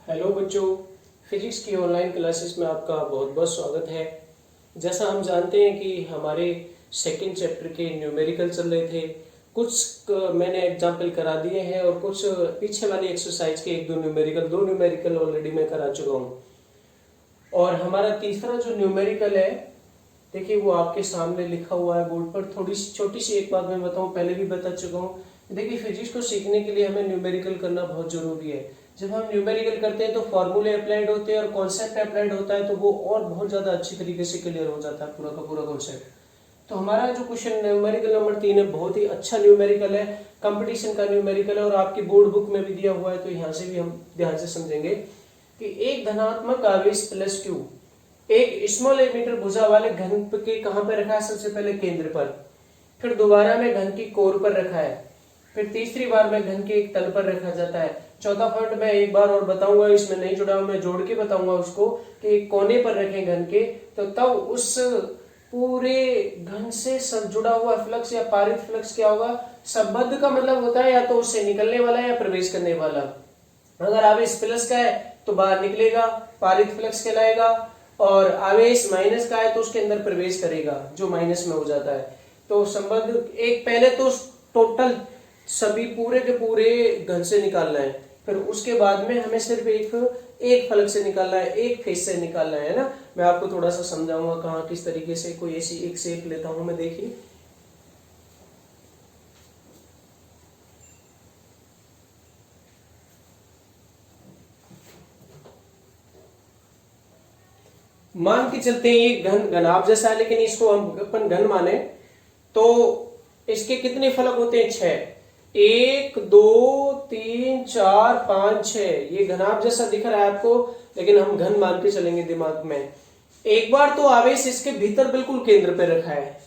Hello बच्चों, physics की online classes में आपका बहुत बहुत स्वागत है। जैसा हम जानते हैं कि हमारे सेकंड चैप्टर के न्यूमेरिकल चल रहे थे। मैंने एग्जाम्पल करा दिए हैं और कुछ पीछे वाली एक्सरसाइज के दो न्यूमेरिकल ऑलरेडी मैं करा चुका हूँ। और हमारा तीसरा जो न्यूमेरिकल है, देखिए वो आपके सामने लिखा हुआ है बोर्ड पर। थोड़ी सी छोटी सी एक बात मैं बताऊं, पहले भी बता चुका हूँ। देखिए फिजिक्स को सीखने के लिए हमें न्यूमेरिकल करना बहुत जरूरी है। जब हम न्यूमेरिकल करते हैं तो फॉर्मूले अप्लाइड होते हैं और कॉन्सेप्ट अप्लाइड होता है, तो वो और बहुत ज्यादा अच्छी तरीके से क्लियर हो जाता है पूरा का पूरा कॉन्सेप्ट। तो हमारा जो क्वेश्चन न्यूमेरिकल नंबर 3 है, बहुत ही अच्छा न्यूमेरिकल है, कंपटीशन का न्यूमेरिकल है और आपकी बोर्ड बुक में भी दिया हुआ है। तो यहाँ से भी हम ध्यान से समझेंगे कि एक धनात्मक आवेश प्लस क्यू एक स्मॉल एमीटर भुजा वाले घन के कहां पर रखा है? सबसे पहले केंद्र पर, फिर दोबारा में घन की कोर पर रखा है, फिर तीसरी बार में घन के एक तल पर रखा जाता है। चौथा पॉइंट मैं एक बार और बताऊंगा, इसमें नहीं जुड़ा हूं, मैं जोड़ के बताऊंगा उसको कि एक कोने पर रखें घन के, तो तब उस पूरे घन से सब जुड़ा हुआ फ्लक्स या पारित फ्लक्स क्या होगा? संबद्ध का मतलब होता है या तो उससे निकलने वाला या प्रवेश करने वाला। अगर आवेश प्लस का है तो बाहर निकलेगा, पारित फ्लक्स कहलाएगा, और आवेश माइनस का है तो उसके अंदर प्रवेश करेगा, जो माइनस में हो जाता है। तो संबंध एक पहले तो टोटल सभी पूरे के पूरे घन से निकालना है, फिर उसके बाद में हमें सिर्फ एक फलक से निकालना है, एक फेस से निकालना है ना। मैं आपको थोड़ा सा समझाऊंगा कहाँ किस तरीके से, कोई ऐसी एक से एक लेता हूं मैं। देखिए मान के चलते हैं ये घन घनाभ जैसा है, लेकिन इसको हम अपन घन माने तो इसके कितने फलक होते हैं? 6। 1 2 3 4 5 6। ये घनाभ जैसा दिख रहा है आपको, लेकिन हम घन मान के चलेंगे दिमाग में। एक बार तो आवेश इसके भीतर बिल्कुल केंद्र पे रखा है,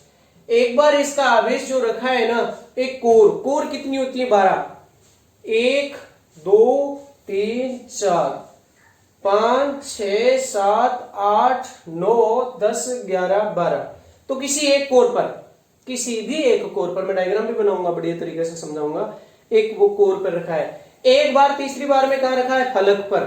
एक बार इसका आवेश जो रखा है ना, एक कोर कितनी होती है? 12। 1 2 3 4 5 6 7 8 9 10 11 12। तो किसी एक कोर पर, किसी भी एक कोर पर, मैं डायग्राम भी बनाऊंगा, बढ़िया तरीके से समझाऊंगा। एक वो कोर पर रखा है, एक बार तीसरी बार में कहा रखा है? फलक पर।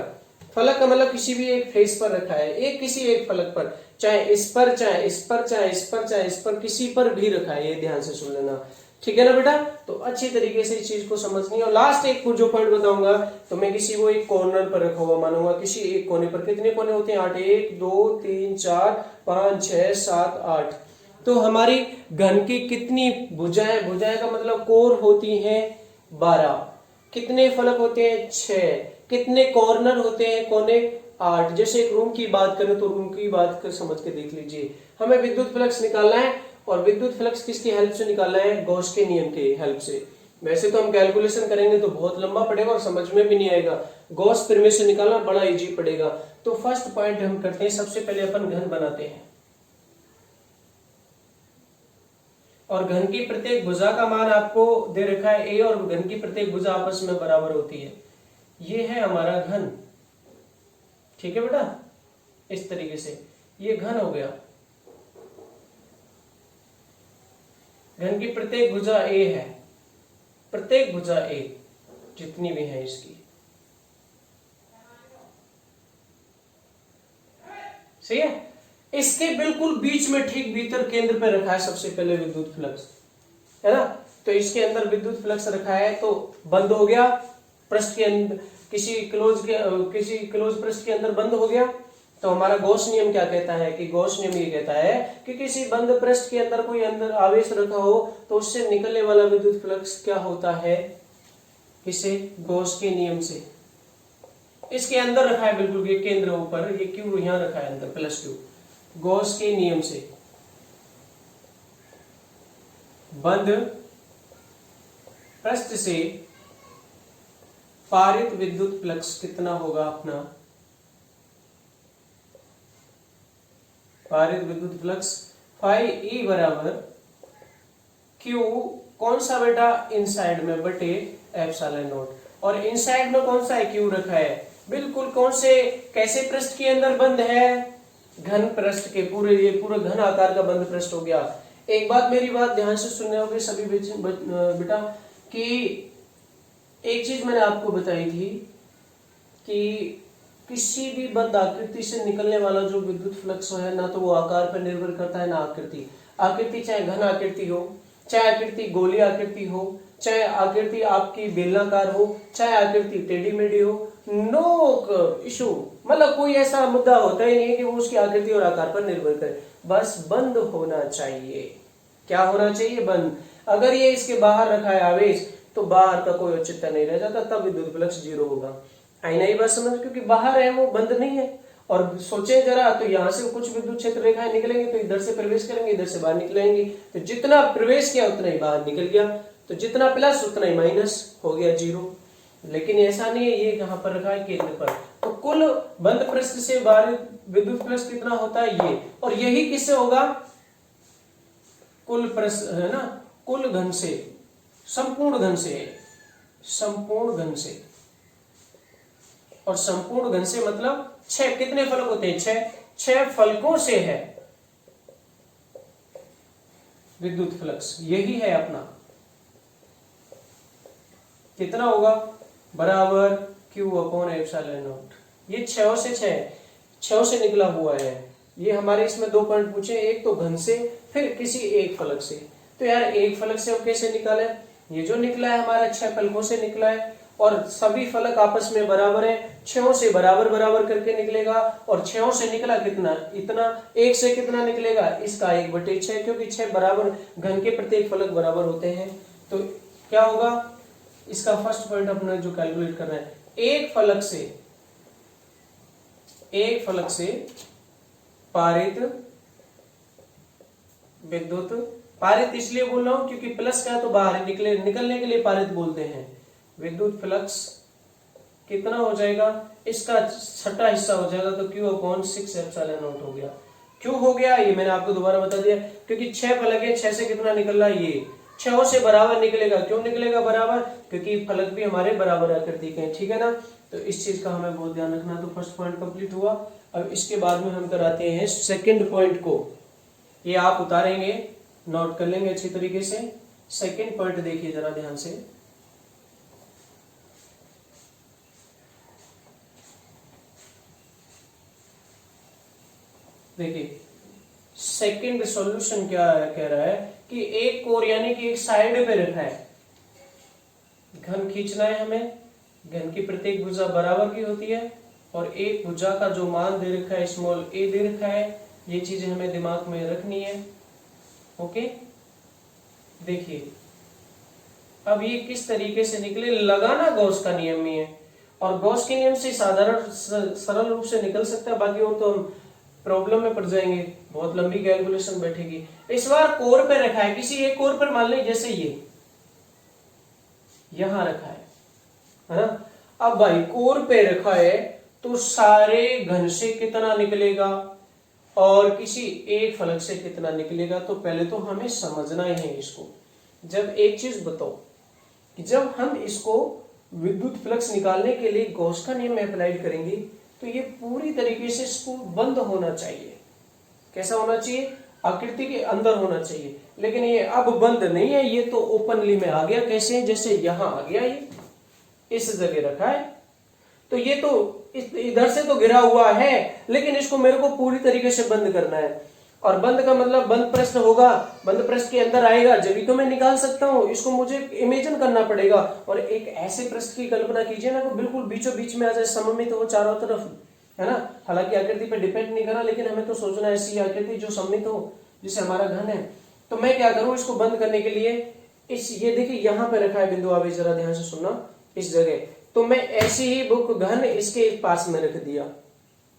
फलक का मतलब किसी भी एक फेस पर रखा है, एक किसी एक फलक पर, चाहे इस पर चाहे इस पर चाहे इस पर चाहे इस पर, किसी पर भी रखा है। ये ध्यान से सुन लेना, ठीक है ना बेटा? तो अच्छी तरीके से इस चीज को समझनी है। और लास्ट एक जो पॉइंट बताऊंगा, तो मैं किसी को एक कॉर्नर पर रखा हुआ मानूंगा, किसी एक कोने पर। कितने कोने होते हैं? 8। 1 2 3 4 5 6 7 8। तो हमारी घन की कितनी भुजाएं? भुजाएं का मतलब कोर होती हैं 12। कितने फलक होते हैं? 6। कितने कॉर्नर होते हैं? कोने 8। जैसे एक रूम की बात करें तो रूम की बात कर समझ के देख लीजिए। हमें विद्युत फ्लक्स निकालना है, और विद्युत फ्लक्स किसकी हेल्प से निकालना है? गॉस के नियम के हेल्प से। वैसे तो हम कैलकुलेशन करेंगे तो बहुत लंबा पड़ेगा और समझ में भी नहीं आएगा। गॉस प्रमेय से निकालना बड़ा इजी पड़ेगा। तो फर्स्ट पॉइंट हम करते हैं, सबसे पहले अपन घन बनाते हैं, और घन की प्रत्येक भुजा का मान आपको दे रखा है a, और घन की प्रत्येक भुजा आपस में बराबर होती है। ये है हमारा घन, ठीक है बेटा? इस तरीके से ये घन हो गया। घन की प्रत्येक भुजा a है, प्रत्येक भुजा a जितनी भी है इसकी, सही है। इसके बिल्कुल बीच में ठीक भीतर केंद्र पे रखा है सबसे पहले विद्युत फ्लक्स, है ना? तो इसके अंदर विद्युत फ्लक्स रखा है, तो बंद हो गया पृष्ठ के अंदर, किसी क्लोज पृष्ठ के अंदर बंद हो गया। तो हमारा गॉस नियम क्या कहता है? कि गॉस नियम ये कहता है कि किसी बंद पृष्ठ के अंदर कोई अंदर आवेश रखा हो तो उससे निकलने वाला विद्युत फ्लक्स क्या होता है? इसे गॉस के नियम से, इसके अंदर रखा है बिल्कुल, ये केंद्र ऊपर, ये क्यू यहां रखा है अंदर, प्लस क्यू। गॉस के नियम से बंद पृष्ठ से पारित विद्युत फ्लक्स कितना होगा अपना? पारित विद्युत फ्लक्स फाई ई बराबर क्यू, कौन सा बेटा? इनसाइड में बटे एप्सिलॉन नॉट। और इनसाइड में कौन सा है? क्यू रखा है बिल्कुल। कौन से कैसे पृष्ठ के अंदर बंद है? घन पृष्ठ के, पूरे ये पूरा घन आकार का बंद पृष्ठ हो गया। एक बात मेरी बात ध्यान से सुनने होगी सभी बेटा, कि एक चीज मैंने आपको बताई थी कि किसी भी बंद आकृति से निकलने वाला जो विद्युत फ्लक्स है ना तो वो आकार पर निर्भर करता है ना आकृति। आकृति चाहे घन आकृति हो, चाहे आकृति गोली आकृति हो, चाहे आकृति आपकी बेलनाकार हो, चाहे आकृति टेढ़ी मेढ़ी हो, नो इशू। मतलब कोई ऐसा मुद्दा होता ही नहीं है कि वो उसकी आकृति और आकार पर निर्भर करे, बस बंद होना चाहिए। क्या होना चाहिए? बंद। अगर ये इसके बाहर रखा है आवेश तो बाहर का कोई औचित्य नहीं रह जाता, तब विद्युत फ्लक्स जीरो होगा। आई नहीं बात समझ? क्योंकि बाहर है वो, बंद नहीं है। और सोचे जरा, तो यहाँ से कुछ विद्युत क्षेत्र रेखाएं निकलेंगे तो इधर से प्रवेश करेंगे, इधर से बाहर निकलेंगे, तो जितना प्रवेश किया उतना ही बाहर निकल गया, तो जितना प्लस उतना ही माइनस हो गया, जीरो। लेकिन ऐसा नहीं है, ये यहाँ पर रखा है केंद्र पर, तो कुल बंद पृष्ठ से बाहर विद्युत फ्लक्स कितना होता है ये, और यही किससे होगा? कुल पृष्ठ है ना, कुल घन से, संपूर्ण घन से, संपूर्ण घन से। और संपूर्ण घन से मतलब 6 कितने फलक होते हैं? 6 फलकों से है विद्युत फ्लक्स, यही है अपना। कितना होगा? बराबर Q/ε0। ये 6 से 6 से निकला हुआ है। ये हमारे इसमें 2 पॉइंट पूछे, एक तो घन से, फिर किसी एक फलक से। तो यार एक फलक से हम कैसे निकाले? ये जो निकला है हमारा 6 फलकों से निकला है, और सभी फलक आपस में बराबर है, 6 से बराबर बराबर करके निकलेगा। और 6 से निकला कितना? इतना। 1 से कितना निकलेगा? इसका 1/6, क्योंकि 6 बराबर घन के प्रत्येक फलक बराबर होते हैं। तो क्या होगा? इसका फर्स्ट पॉइंट अपना जो कैलकुलेट करना है, एक फलक से पारित विद्युत, पारित इसलिए बोल रहा हूं क्योंकि प्लस का तो बाहर निकलने के लिए पारित बोलते हैं। विद्युत फ्लक्स कितना हो जाएगा? इसका छठा हिस्सा हो जाएगा, तो Q/6ε0 हो गया। क्यों हो गया ये मैंने आपको दोबारा बता दिया, क्योंकि 6 फलक है, 6 से कितना निकल रहा है? ये 6 से बराबर निकलेगा। क्यों निकलेगा बराबर? क्योंकि फलक भी हमारे बराबर आकृति के हैं, ठीक है ना। तो इस चीज का हमें बहुत ध्यान रखना। तो फर्स्ट पॉइंट कंप्लीट हुआ। अब इसके बाद में हम कराते हैं सेकंड पॉइंट को। ये आप उतारेंगे, नोट कर लेंगे अच्छी तरीके से। सेकंड पॉइंट देखिए जरा ध्यान से। देखिए सेकंड सॉल्यूशन क्या कह रहा है कि एक कोर यानी कि एक साइड पे रखा है, घन खींचना है हमें। घन की प्रत्येक भुजा बराबर की होती है, और एक भुजा का जो मान दे रखा है स्मॉल a दे रखा है। ये चीजें हमें दिमाग में रखनी है। ओके, देखिए अब ये किस तरीके से निकले, लगाना गॉस का नियम ही है, और गॉस के नियम से साधारण सरल रूप से निकल सकता है। बाकी और तो हम प्रॉब्लम में पड़ जाएंगे, बहुत लंबी कैलकुलेशन बैठेगी। इस बार कोर पे रखा है, किसी एक कोर पर मान ली, जैसे ये यहां रखा है ना। अब भाई कोर पे रखा है तो सारे घन से कितना निकलेगा और किसी एक फलक से कितना निकलेगा, तो पहले तो हमें समझना ही है इसको। जब एक चीज बताओ कि जब हम इसको विद्युत फ्लक्स निकालने के लिए गॉस का नियम अप्लाइड करेंगे तो ये पूरी तरीके से इसको बंद होना चाहिए। कैसा होना चाहिए? आकृति के अंदर होना चाहिए। लेकिन ये अब बंद नहीं है, ये तो ओपनली में आ गया। कैसे? जैसे यहां आ गया, ये इस जगह रखा है, तो ये तो इधर से तो घिरा हुआ है, लेकिन इसको मेरे को पूरी तरीके से बंद करना है। और बंद का मतलब बंद पृष्ठ होगा, बंद पृष्ठ के अंदर आएगा जब तो मैं निकाल सकता हूं। इसको मुझे इमेजिन करना पड़ेगा। और एक ऐसे पृष्ठ की कल्पना कीजिए ना, तो बिल्कुल बीचों बीच में आ जाए, सममित हो चारों तरफ, है ना। हालांकि आकृति पे डिपेंड नहीं करना, लेकिन हमें तो सोचना ऐसी आकृति जो सममित हो, जिसे हमारा घन है। तो मैं क्या करूं इसको बंद करने के लिए, ये देखिए यहां पे रखा है बिंदु आवेश, जरा ध्यान से सुनना, इस जगह। तो मैं ऐसी ही बुक घन इसके पास में रख दिया,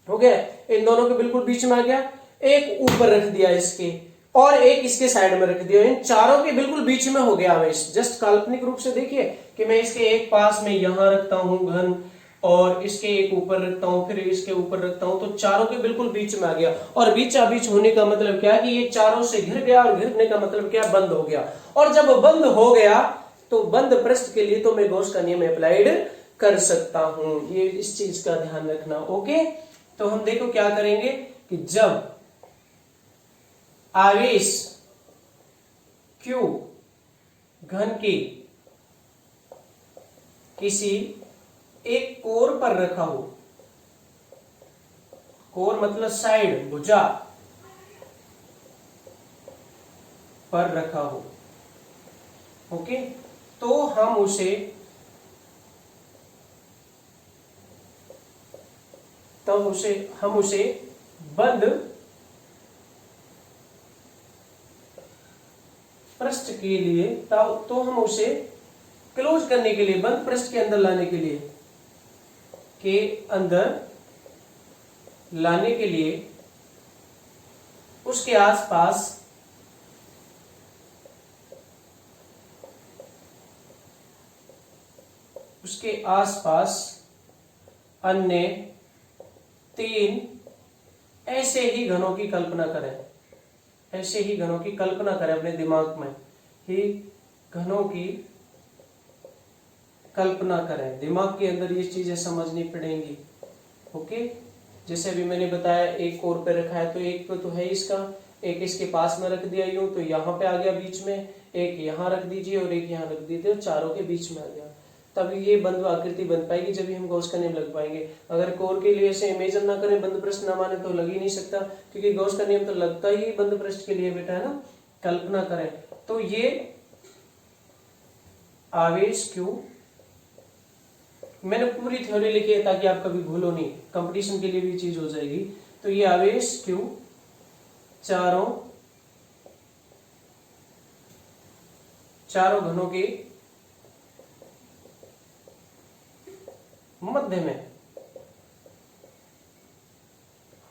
हो गया। इन दोनों के बिल्कुल बीच में आ गया। एक ऊपर रख दिया इसके, और एक इसके साइड में रख दिया। इन चारों के बिल्कुल बीच में हो गया आवेश। जस्ट काल्पनिक रूप से देखिए कि मैं इसके एक पास में यहां रखता हूं घन, और इसके एक ऊपर रखता हूं, फिर इसके ऊपर रखता हूं, तो चारों के बिल्कुल बीच में आ गया। और बीचा बीच होने का मतलब क्या है कि ये चारों से घिर गया, और घिरने का मतलब क्या? बंद हो गया। और जब बंद हो गया तो बंद पृष्ठ के लिए तो मैं गॉस का नियम अप्लाइड कर सकता हूं। ये इस चीज का ध्यान रखना। ओके, तो हम देखो क्या करेंगे कि जब आवेश Q घन की किसी एक कोर पर रखा हो, कोर मतलब साइड, भुजा पर रखा हो। ओके, तो हम उसे बंद पृष्ठ के लिए, तो हम उसे क्लोज करने के लिए, बंद पृष्ठ के अंदर लाने के लिए उसके आसपास अन्य 3 ऐसे ही घनों की कल्पना करें। अपने दिमाग में ही घनों की कल्पना करें, दिमाग के अंदर ये चीजें समझनी पड़ेंगी। ओके, जैसे अभी मैंने बताया एक कोर पे रखा है, तो एक तो है इसका, एक इसके पास में रख दिया यूं, तो यहाँ पे आ गया बीच में, एक यहाँ रख दीजिए और एक यहाँ रख दीजिए, चारों के बीच में आ गया। तभी ये बंद आकृति बन पाएगी, जब भी हम गॉस का नियम लग पाएंगे। अगर कोर के लिए ऐसे इमेजिन ना करें, बंद पृष्ठ ना माने, तो लग ही नहीं सकता, क्योंकि गॉस का नियम तो लगता ही बंद पृष्ठ के लिए बेटा, है ना। कल्पना करें, तो ये आवेश क्यू, मैंने पूरी थ्योरी लिखी है ताकि आप कभी भूलो नहीं, कंपटीशन के लिए भी चीज हो जाएगी। तो ये आवेश क्यू चारों घनों के मध्य में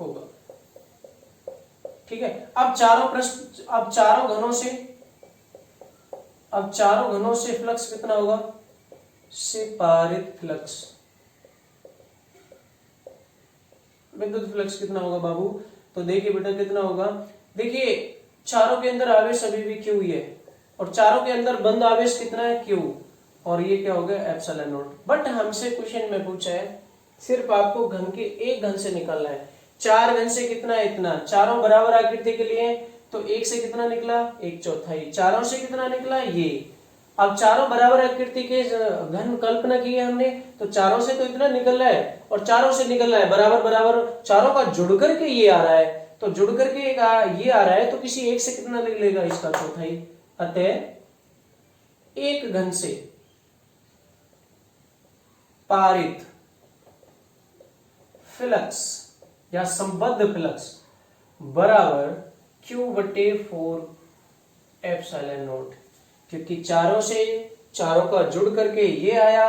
होगा। ठीक है, अब चारों घनों से फ्लक्स कितना होगा, सेपारित फ्लक्स, विद्युत फ्लक्स कितना होगा बाबू, तो देखिए बेटा कितना होगा। देखिए चारों के अंदर आवेश अभी भी क्यू ही है, और चारों के अंदर बंद आवेश कितना है, क्यू, और ये क्या हो गया, एप्सिलॉन नॉट। बट हमसे क्वेश्चन में पूछा है सिर्फ आपको घन के एक घन से निकालना है। 4 घन से कितना है, इतना, चारों बराबर आकृति के लिए, तो एक से कितना निकला, 1/4, चारों से कितना निकला, ये। अब चारों बराबर आकृति के घन कल्पना की है हमने, तो चारों से तो इतना निकल रहा है और चारों से निकल रहा है बराबर बराबर, चारों का जुड़ करके ये आ रहा है, तो जुड़ करके ये आ रहा है, तो किसी एक से कितना निकलेगा, इसका 1/4। अतः एक घन से पारित फ्लक्स या संबद्ध फ्लक्स बराबर Q/4 एप्सिलॉन नॉट, क्योंकि चारों का जुड़ करके ये आया,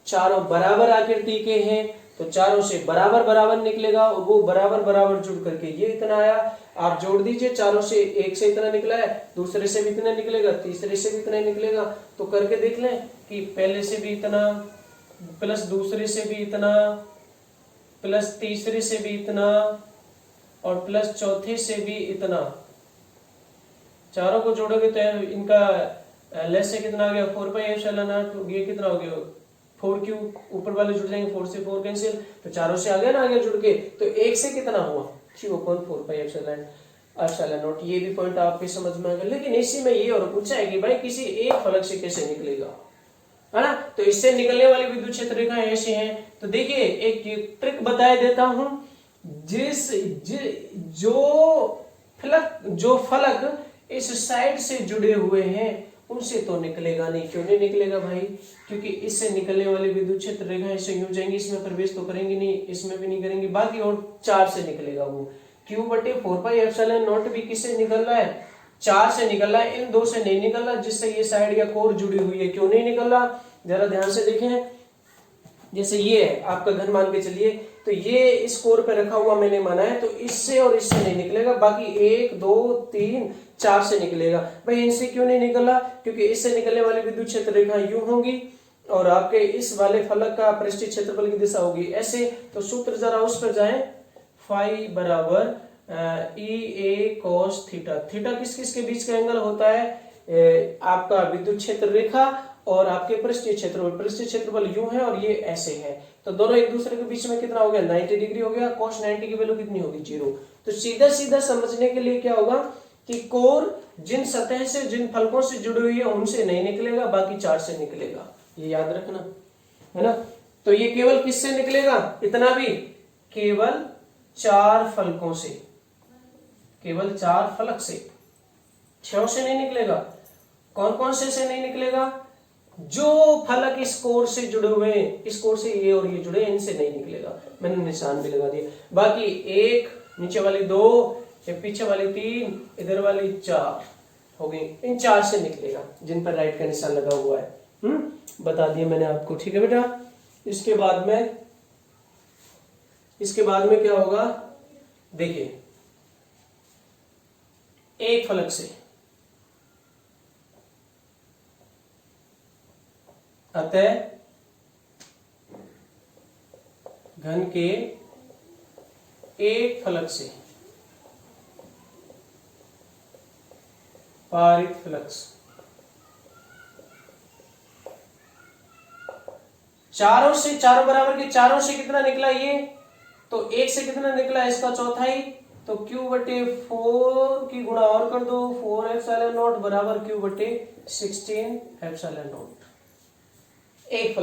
चारों बराबर आकृति के हैं, तो चारों से बराबर बराबर निकलेगा, और वो बराबर बराबर जुड़ करके ये इतना आया। आप जोड़ दीजिए, चारों से एक से इतना निकला है, दूसरे से भी इतना निकलेगा, तीसरे से भी इतना निकलेगा, तो करके देख लें कि पहले से भी इतना, प्लस दूसरे से भी इतना, प्लस तीसरे से भी इतना, और प्लस चौथे से भी इतना। चारों को जोड़ोगे तो इनका लेस से कितना आ गया, 4 एप्सिलॉन नॉट, ये कितना हो गया, 4Q, ऊपर वाले जुड़ जाएंगे, 4 से 4 कैंसिल, तो चारों से आ गया ना, आगे जुड़ के, तो एक से कितना हुआ, Q/4 एप्सिलॉन नॉट। ये भी पॉइंट आपके समझ में आ गया। लेकिन इसी में ये और पूछा है कि भाई किसी एक फलक से कैसे निकलेगा, है ना। तो इससे निकलने वाली विद्युत क्षेत्र रेखाएं ऐसी हैं। तो देखिए एक ट्रिक बता देता हूं, जो फलक इस साइड से जुड़े हुए हैं उनसे तो निकलेगा नहीं। क्यों नहीं निकलेगा भाई, क्योंकि इससे निकलने वाली विद्युत क्षेत्र रेखाएं ऐसे यूं जाएंगी, इसमें प्रवेश तो करेंगे नहीं, इसमें भी नहीं करेंगे, बाकी और 4 से निकलेगा वो। Q/4 एप्सिलॉन नॉट भी किससे निकल रहा है, 4 से निकल रहा है, इन 2 से नहीं निकल रहा, जिससे ये साइड या कोर जुड़ी हुई है। क्यों नहीं निकल रहा, जरा ध्यान से देखें। जैसे ये है आपका घन मान के चलिए, तो ये इस कोर पे रखा हुआ मैंने माना है, तो इससे और इससे नहीं निकलेगा, बाकी 1 2 3 4 से निकलेगा। भाई इनसे क्यों नहीं निकला, क्योंकि इससे निकलने वाली विद्युत क्षेत्र रेखा यूं होंगी, और आपके इस वाले फलक का पृष्ठीय क्षेत्रफल की दिशा होगी ऐसे। तो सूत्र जरा उस पर जाएं, फाई बराबर EA cos थीटा। थीटा किस किस के बीच का एंगल होता है, आपका विद्युत क्षेत्र रेखा और आपके पृष्ठीय क्षेत्रफल। पृष्ठीय क्षेत्रफल यूं है और ये ऐसे है, तो दोनों एक दूसरे के बीच में कितना हो गया, 90 डिग्री हो गया। cos 90 की वैल्यू कितनी होगी, 0। तो सीधा सीधा समझने के लिए क्या होगा कि कोर जिन सतह से, जिन फलकों से जुड़ी हुई है उनसे नहीं निकलेगा, बाकी 4 से निकलेगा, ये याद रखना, है ना। तो ये केवल किससे निकलेगा, इतना भी केवल 4 फलकों से, केवल 4 फलक से, 6 से नहीं निकलेगा। कौन कौन से नहीं निकलेगा? जो फलक इस कोर से जुड़े हुए हैं, इस कोर से ये और ये जुड़े हैं, इनसे नहीं निकलेगा। मैंने निशान भी लगा दिया। बाकी 1, नीचे वाली 2, ये पीछे वाली 3, इधर वाली 4 हो गई। इन 4 से निकलेगा जिन पर राइट का निशान लगा हुआ है। बता दिया मैंने आपको, ठीक है बेटा। इसके बाद में क्या होगा? देखिए, एक फलक से, अतः घन के एक फलक से पारित फ्लक्स, चारों बराबर के चारों से कितना निकला ये? तो 1 से कितना निकला? इसका चौथाई। तो Q/4 की गुणा और कर दो, 4 एप्सिलॉन नॉट बराबर Q/16 एप्सिलॉन नॉट। एक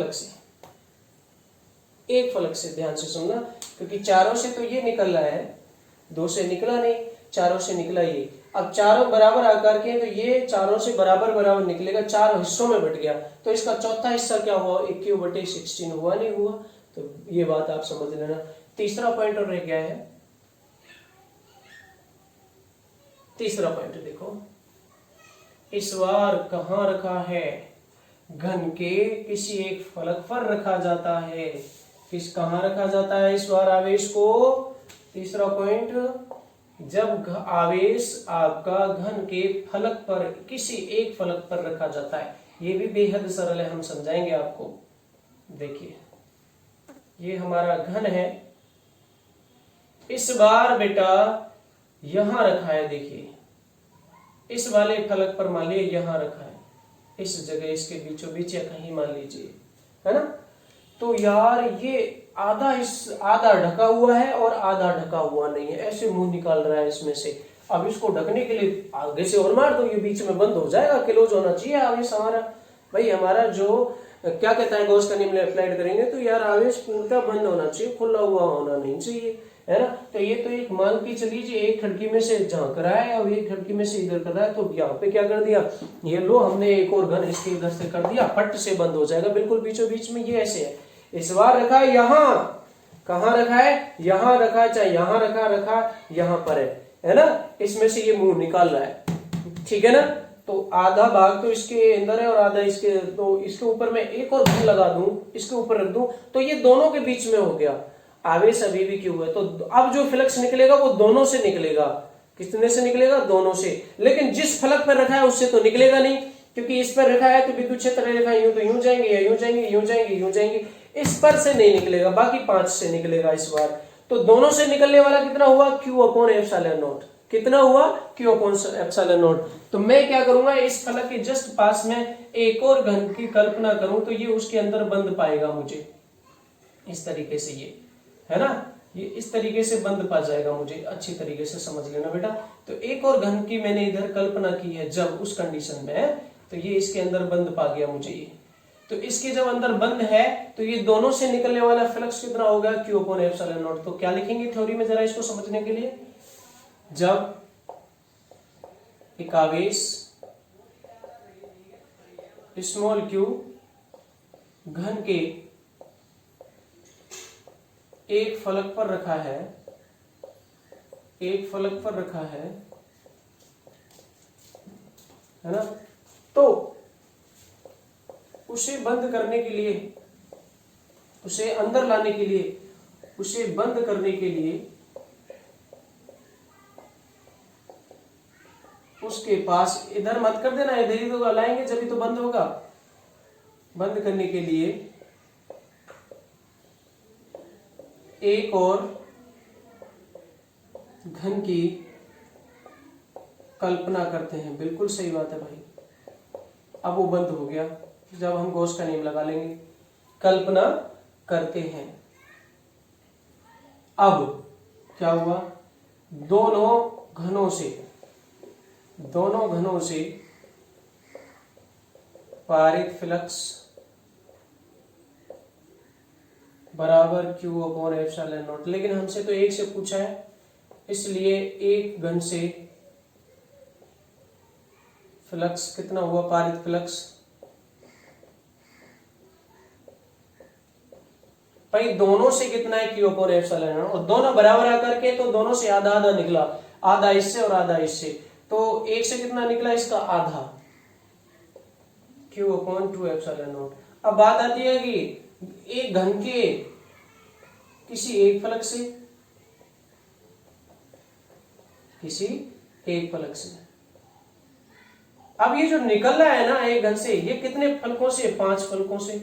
फलक से ध्यान से सुनना, क्योंकि चारों से तो ये निकल रहा है, 2 से निकला नहीं, चारों से निकला ये। अब चारों बराबर आकार के हैं, तो ये चारों से बराबर निकलेगा, 4 हिस्सों में बट गया। तो इसका चौथा हिस्सा क्या हुआ? Q/16 हुआ नहीं हुआ? तो ये बात आप समझ लेना। तीसरा पॉइंट और रह गया है। तीसरा पॉइंट देखो, इस बार कहां रखा है? घन के किसी एक फलक पर रखा जाता है। कहां रखा जाता है इस बार आवेश को? तीसरा पॉइंट, जब आवेश आपका घन के फलक पर, किसी एक फलक पर रखा जाता है। ये भी बेहद सरल है, हम समझाएंगे आपको। देखिए, ये हमारा घन है, इस बार बेटा यहां रखा है। देखिए, इस वाले फलक पर मान लीजिए यहां रखा है, इस जगह, इसके बीचों बीच या कहीं मान लीजिए, है ना। तो यार ये आधा ढका हुआ है और आधा ढका हुआ नहीं है, ऐसे मुंह निकाल रहा है इसमें से। अब इसको ढकने के लिए आगे से और मार दो, ये बीच में बंद हो जाएगा, क्लोज होना चाहिए आवेश हमारा। भाई हमारा जो क्या कहता है, गॉस का नियम अप्लाइड करेंगे तो यार आवेश पूर्णतः बंद होना चाहिए, खुला हुआ होना नहीं चाहिए, है ना। तो ये तो एक मान के चलिए, एक खिड़की में से झांक रहा है और एक खिड़की में से इधर कर रहा है। तो यहाँ पे क्या कर दिया, ये लो हमने एक और घन इसके इधर से कर दिया, फट से बंद हो जाएगा बिल्कुल बीचों बीच में। ये ऐसे है, इस बार रखा है यहाँ, कहाँ रखा है? यहाँ रखा है, चाहे यहाँ रखा यहाँ पर है ना। इसमें से ये मुंह निकाल रहा है, ठीक है ना। तो आधा भाग तो इसके अंदर है और आधा इसके, तो इसके ऊपर मैं एक और घन लगा दूं, इसके ऊपर रख दूं, तो ये दोनों के बीच में हो गया। आवेश अभी भी क्यों है? तो अब जो फ्लक्स निकलेगा वो दोनों से निकलेगा। कितने से निकलेगा? दोनों से। लेकिन जिस फलक पर रखा है उससे तो निकलेगा नहीं, क्योंकि इस पर रखा है तो विद्युत क्षेत्र रेखा यूं तो यूं जाएंगे, या यूं जाएंगे, यूं जाएंगे, यूं जाएंगे। इस पर से नहीं निकलेगा, बाकी 5 से निकलेगा इस बार। तो दोनों से निकलने वाला कितना हुआ? Q/ε0। कितना हुआ? Q/ε0। तो मैं क्या करूंगा, इस फलक के जस्ट पास में एक और घन की कल्पना करूं तो ये उसके अंदर बंद पाएगा मुझे, इस तरीके से, ये है ना, ये इस तरीके से बंद पा जाएगा मुझे। अच्छी तरीके से समझ लेना बेटा। तो एक और घन की मैंने इधर कल्पना की है, जब उस कंडीशन में, तो ये इसके अंदर बंद पा गया मुझे ये। तो इसके जब अंदर बंद है तो ये दोनों से निकलने वाला फ्लक्स कितना होगा? Q/ε0। तो क्या लिखेंगे थ्योरी में जरा इसको समझने के लिए? जब एक आवेश स्मॉल q घन के एक फलक पर रखा है, एक फलक पर रखा है ना, तो उसे बंद करने के लिए, उसे अंदर लाने के लिए, उसे बंद करने के लिए उसके पास, इधर मत कर देना, इधर ही तो लाएंगे जब ही तो बंद होगा। बंद करने के लिए एक और घन की कल्पना करते हैं। बिल्कुल सही बात है भाई। अब वो बंद हो गया, जब हम गॉस का नियम लगा लेंगे। कल्पना करते हैं। अब क्या हुआ? दोनों घनों से पारित फ्लक्स बराबर क्यू अपॉन एप्सिलॉन नॉट। लेकिन हमसे तो एक से पूछा है, इसलिए एक घन से फ्लक्स कितना हुआ, पारित फ्लक्स भाई दोनों से कितना है, क्यू अपॉन एप्सिलॉन नॉट, और दोनों बराबर आकर के तो दोनों से आधा आधा निकला, आधा इससे और आधा इससे, तो एक से कितना निकला, इसका आधा, क्यू अपॉन 2 एप्सिलॉन नॉट। अब बात आती है कि एक घन के किसी एक फलक से, किसी एक फलक से, अब ये जो निकल रहा है ना एक घन से, ये कितने फलकों से, 5 फलकों से,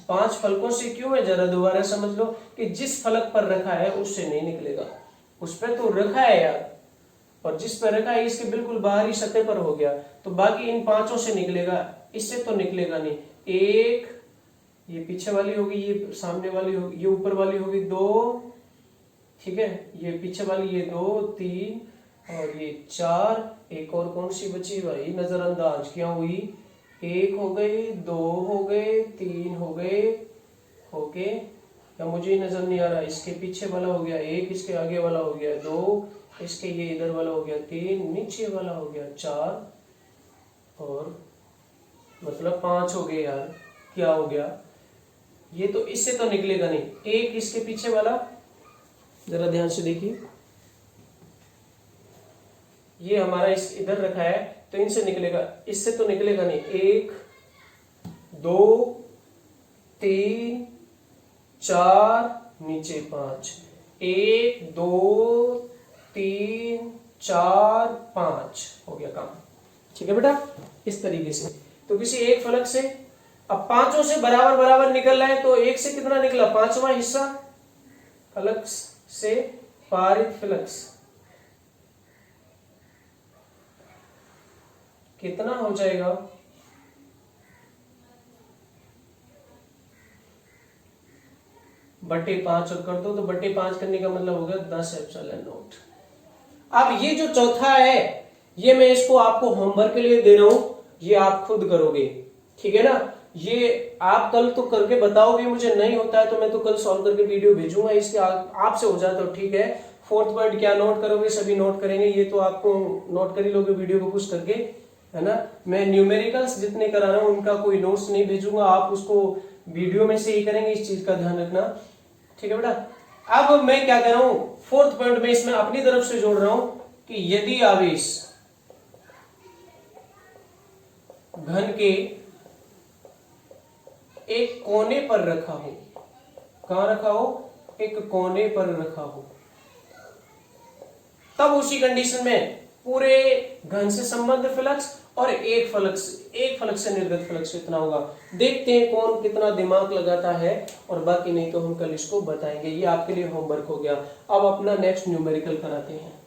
5 फलकों से क्यों है, जरा दोबारा समझ लो कि जिस फलक पर रखा है उससे नहीं निकलेगा, उस पर तो रखा है यार, और जिस पर रखा है इसके बिल्कुल बाहरी सतह पर हो गया, तो बाकी इन 5 से निकलेगा, इससे तो निकलेगा नहीं। एक, ये पीछे वाली होगी, ये सामने वाली होगी, ये ऊपर वाली होगी 2, ठीक है, ये पीछे वाली ये 2 3 और ये 4, एक और कौन सी बची भाई, नजरअंदाज क्या हुई, 1 हो गई, 2 हो गए, 3 हो गए, ओके, या मुझे नजर नहीं आ रहा, इसके पीछे वाला हो गया 1, इसके आगे वाला हो गया 2, इसके ये इधर वाला हो गया 3, नीचे वाला हो गया 4, और मतलब 5 हो गए यार, क्या हो गया, ये तो इससे तो निकलेगा नहीं, एक इसके पीछे वाला, जरा ध्यान से देखिए, ये हमारा इस इधर रखा है तो इनसे निकलेगा, इससे तो निकलेगा नहीं, 1 2 3 4 नीचे 5, 1 2 3 4 5 हो गया काम, ठीक है बेटा, इस तरीके से। तो किसी एक फलक से अब 5 से बराबर बराबर निकल रहा है, तो एक से कितना निकला, 5वां हिस्सा फलक से पारित फ्लक्स कितना हो जाएगा, बटे 5 और कर दो, तो बटे 5 करने का मतलब हो गया 10 एप्सिलॉन नॉट। अब ये जो चौथा है, ये मैं इसको आपको होमवर्क के लिए दे रहा हूं, ये आप खुद करोगे, ठीक है ना, ये आप कल तो करके बताओगे, मुझे नहीं होता है तो मैं तो कल सॉल्व करके वीडियो भेजूंगा, इसके आपसे हो जाए तो ठीक है। 4th पॉइंट क्या नोट करोगे, सभी नोट करेंगे, ये तो आपको नोट कर ही लोगे वीडियो को पुश करके, है ना। मैं न्यूमेरिकल्स जितने करा रहा हूं उनका कोई नोट्स नहीं भेजूंगा, आप उसको वीडियो में से ही करेंगे, इस चीज का ध्यान रखना, ठीक है बेटा। अब मैं क्या कर रहा हूं, 4th पॉइंट में इसमें अपनी तरफ से जोड़ रहा हूं कि यदि आवेश घन के एक कोने पर रखा हो, कहां रखा हो, एक कोने पर रखा हो, तब उसी कंडीशन में पूरे घन से संबद्ध फ्लक्स और एक फलक से निर्गत फ्लक्स कितना होगा। देखते हैं कौन कितना दिमाग लगाता है, और बाकी नहीं तो हम कल इसको बताएंगे। ये आपके लिए होमवर्क हो गया। अब अपना नेक्स्ट न्यूमेरिकल कराते हैं।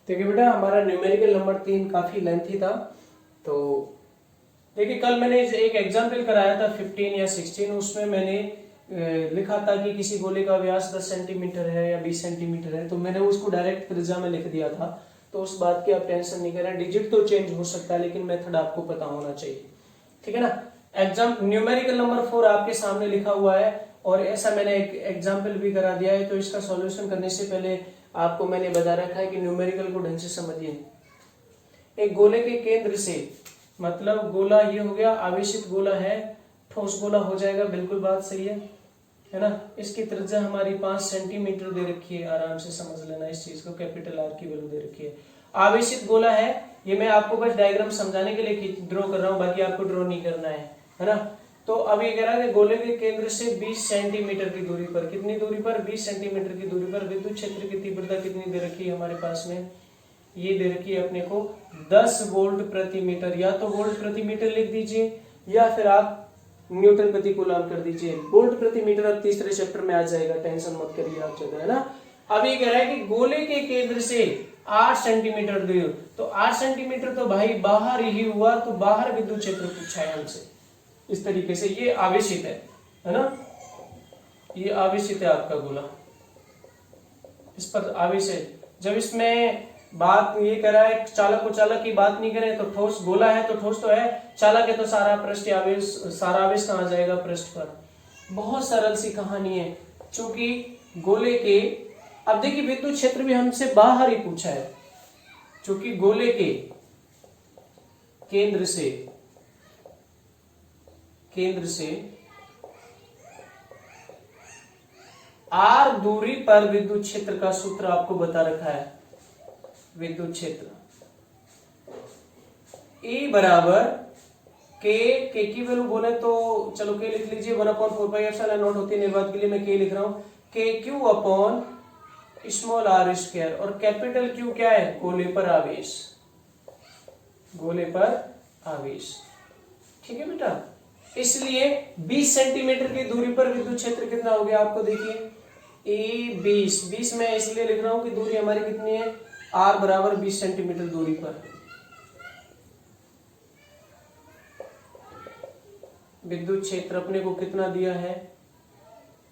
देखिए बेटा, हमारा न्यूमेरिकल नंबर 3 काफी लेंथी था, तो देखिए कल मैंने एक एग्जाम्पल कराया था 15 या 16, उसमें मैंने लिखा था कि किसी गोले का व्यास 10 सेंटीमीटर है या 20 सेंटीमीटर है, तो मैंने उसको डायरेक्ट त्रिज्या में लिख दिया था, तो उस बात की आप टेंशन नहीं करें। डिजिट तो चेंज हो सकता है लेकिन मेथड आपको पता होना चाहिए, ठीक है ना। न्यूमेरिकल नंबर 4 आपके सामने लिखा हुआ है, और ऐसा मैंने एक एग्जाम्पल भी करा दिया है, तो इसका सॉल्यूशन करने से पहले आपको मैंने बता रखा है कि न्यूमेरिकल को ढंग से समझिए। एक गोले के केंद्र से, मतलब गोला ये हो गया, आवेशित गोला है, ठोस गोला हो जाएगा, बिल्कुल बात सही है ना। इसकी त्रिज्या हमारी 5 सेंटीमीटर दे रखी है, आराम से समझ लेना इस चीज को, कैपिटल आर की वैल्यू दे रखी है। आवेशित गोला है, ये मैं आपको बस डायग्राम समझाने के लिए ड्रॉ कर रहा हूं, बाकी आपको ड्रॉ नहीं करना है ना। तो अब ये कह रहा है गोले के केंद्र से 20 सेंटीमीटर की दूरी पर, कितनी दूरी पर, 20 सेंटीमीटर की दूरी पर विद्युत क्षेत्र की तीव्रता कितनी दे रखी है हमारे पास में, ये दे रखी है अपने को 10 वोल्ट प्रति मीटर। या तो वोल्ट प्रति मीटर लिख दीजिए, या फिर आप न्यूटन प्रति कूलम कर दीजिए। वोल्ट प्रति मीटर अब तीसरे चैप्टर में आ जाएगा, टेंशन मत करिए आप ज्यादा, है ना। अब ये कह रहा है कि गोले के केंद्र से 8 सेंटीमीटर दूर, तो 8 सेंटीमीटर तो भाई बाहर ही हुआ, तो बाहर विद्युत क्षेत्र पूछा है हमसे इस तरीके से। ये आवेशित है ना, ये आवेशित है आपका गोला, इस पर आवेश है। जब इसमें बात ये कर रहा है चालक को चालक की बात नहीं करें तो ठोस गोला है तो ठोस तो है, चालक है तो सारा पृष्ठ आवेश, सारा आवेश कहाँ जाएगा पृष्ठ पर। बहुत सरल सी कहानी है। चूंकि गोले के, अब देखिए विद्युत क्षेत्र भी हमसे बाहर ही पूछा है, चूंकि गोले के केंद्र से आर दूरी पर विद्युत क्षेत्र का सूत्र आपको बता रखा है। विद्युत क्षेत्र E बराबर के की वैल्यू बोले तो चलो के लिख लीजिए 1/4πε0 होती है, निर्वात के लिए मैं के लिख रहा हूं, k q upon small r square, और कैपिटल क्यू क्या है, गोले पर आवेश, गोले पर आवेश। ठीक है बेटा, इसलिए 20 सेंटीमीटर की दूरी पर विद्युत क्षेत्र कितना हो गया आपको देखिए E 20 मैं इसलिए लिख रहा हूं कि दूरी हमारी कितनी है, R बराबर 20 सेंटीमीटर दूरी पर विद्युत क्षेत्र अपने को कितना दिया है,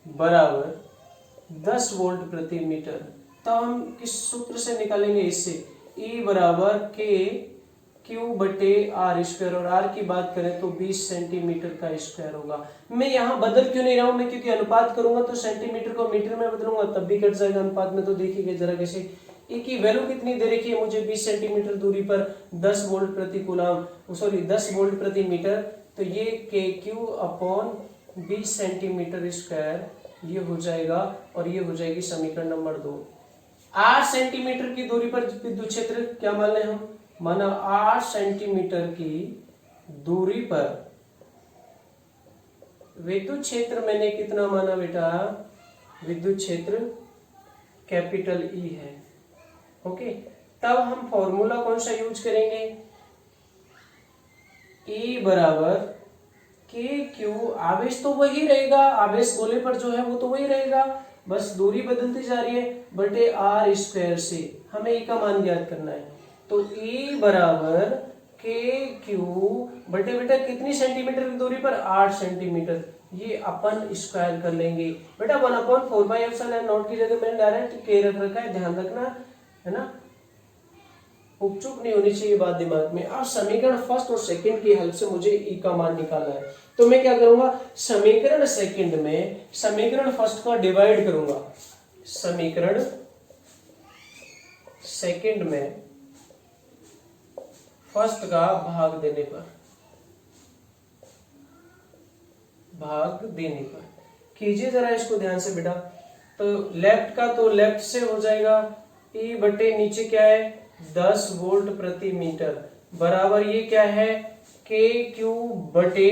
बराबर 10 वोल्ट प्रति मीटर। तो हम किस सूत्र से निकालेंगे, इससे E बराबर के क्यू बटे आर स्क्वायर, और आर की बात करें तो 20 सेंटीमीटर का स्क्वायर होगा। मैं यहाँ बदल क्यों नहीं रहा हूं, मैं क्योंकि अनुपात करूंगा तो सेंटीमीटर को मीटर में बदलूंगा तब भी कट जाएगा अनुपात में। तो देखिए जरा कैसे, E की वैल्यू कितनी दे रखी है मुझे, 20 सेंटीमीटर दूरी पर 10 वोल्ट प्रति कूलाम, सॉरी 10 वोल्ट प्रति मीटर, तो ये के क्यू अपॉन 20 सेंटीमीटर स्क्वायर ये हो जाएगा, और ये हो जाएगी समीकरण नंबर 2। 8 सेंटीमीटर की दूरी पर विद्युत क्षेत्र क्या मान लें हम, माना 8 सेंटीमीटर की दूरी पर विद्युत क्षेत्र मैंने कितना माना बेटा, विद्युत क्षेत्र कैपिटल ई है। ओके, तब हम फॉर्मूला कौन सा यूज करेंगे, E बराबर के क्यू, आवेश तो वही रहेगा, आवेश गोले पर जो है वो तो वही रहेगा, बस दूरी बदलती जा रही है, बटे आर स्क्वायर से हमें E का मान ज्ञात करना है। तो E बराबर के क्यू बटे बेटा कितनी सेंटीमीटर की दूरी पर, 8 सेंटीमीटर, ये अपन स्क्वायर कर लेंगे बेटा। 1/4πε0 की जगह मैंने डायरेक्ट के रख रखा है, ध्यान रखना है ना, उपचुप नहीं होनी चाहिए बात दिमाग में। अब समीकरण फर्स्ट और सेकंड की हेल्प से मुझे ई का मान निकालना है, तो मैं क्या करूंगा, समीकरण सेकंड में समीकरण फर्स्ट का डिवाइड करूंगा, समीकरण सेकंड में फर्स्ट का भाग देने पर कीजिए जरा इसको ध्यान से बेटा। तो लेफ्ट का तो लेफ्ट से हो जाएगा, ई बटे नीचे क्या है 10 वोल्ट प्रति मीटर, बराबर ये क्या है के क्यू बटे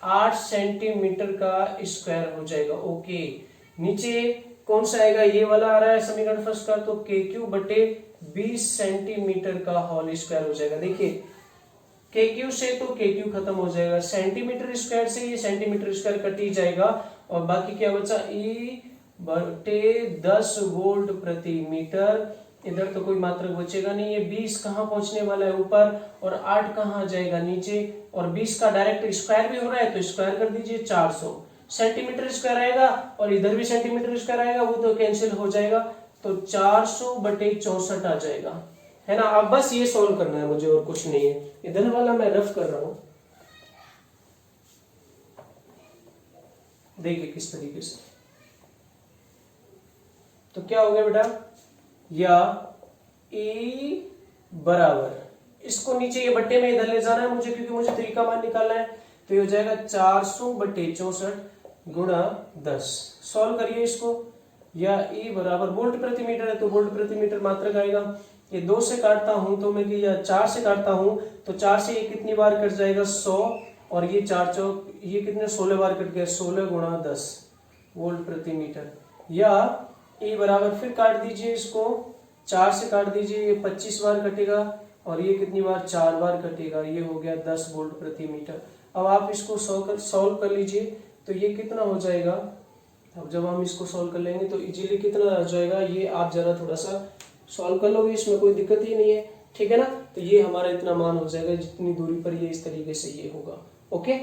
8 सेंटीमीटर का स्क्वायर हो जाएगा। ओके, नीचे कौन सा आएगा, ये वाला आ रहा है समीकरण फर्स्ट का, तो के क्यू बटे 20 सेंटीमीटर का होल स्क्वायर हो जाएगा। देखिए के क्यू से तो के क्यू खत्म हो जाएगा, सेंटीमीटर स्क्वायर से ये सेंटीमीटर स्क्वायर कट ही जाएगा, और बाकी क्या बचा, ई बटे 10 वोल्ट प्रति मीटर, इधर तो कोई मात्रक बचेगा नहीं, ये 20 कहाँ पहुंचने वाला है ऊपर, और 8 कहाँ जाएगा नीचे, और 20 का डायरेक्ट स्क्वायर भी हो रहा है तो स्क्वायर कर दीजिए, 400 सेंटीमीटर स्क्वायर आएगा, और इधर भी सेंटीमीटर स्क्वायर आएगा, वो तो कैंसिल हो जाएगा, तो 400 बटे 64 आ जाएगा, है ना। अब बस ये सॉल्व करना है मुझे, और कुछ नहीं है, इधर वाला मैं रफ कर रहा हूं, देखिए किस तरीके से। तो क्या हो गया बेटा, या E बराबर इसको नीचे ये बट्टे में इधर ले जाना है मुझे, क्योंकि मुझे 3 का मान निकालना है, तो ये हो जाएगा 400 बटे 64 गुणा 10। सॉल्व करिए इसको, या E बराबर वोल्ट प्रति मीटर है तो वोल्ट प्रति मीटर मात्रक आएगा, ये 2 से काटता हूं तो मैं, या 4 से काटता हूं तो 4 से ये कितनी बार कट जाएगा 100, और ये 4 चौक ये कितने 16 बार कट गया, 16 गुणा 10 वोल्ट प्रति मीटर। या E बराबर फिर काट दीजिए इसको, 4 से काट दीजिए, ये 25 बार कटेगा, और ये कितनी बार 4 बार कटेगा, ये हो गया 10 वोल्ट प्रति मीटर। अब आप इसको सॉल्व कर लीजिए, तो ये कितना हो जाएगा, अब जब हम इसको सॉल्व कर लेंगे तो इजीली कितना हो जाएगा, ये आप जरा थोड़ा सा सॉल्व कर लोगे, इसमें कोई दिक्कत ही नहीं है, ठीक है ना। तो ये हमारा इतना मान हो जाएगा, जितनी दूरी पर ये इस तरीके से ये होगा। ओके।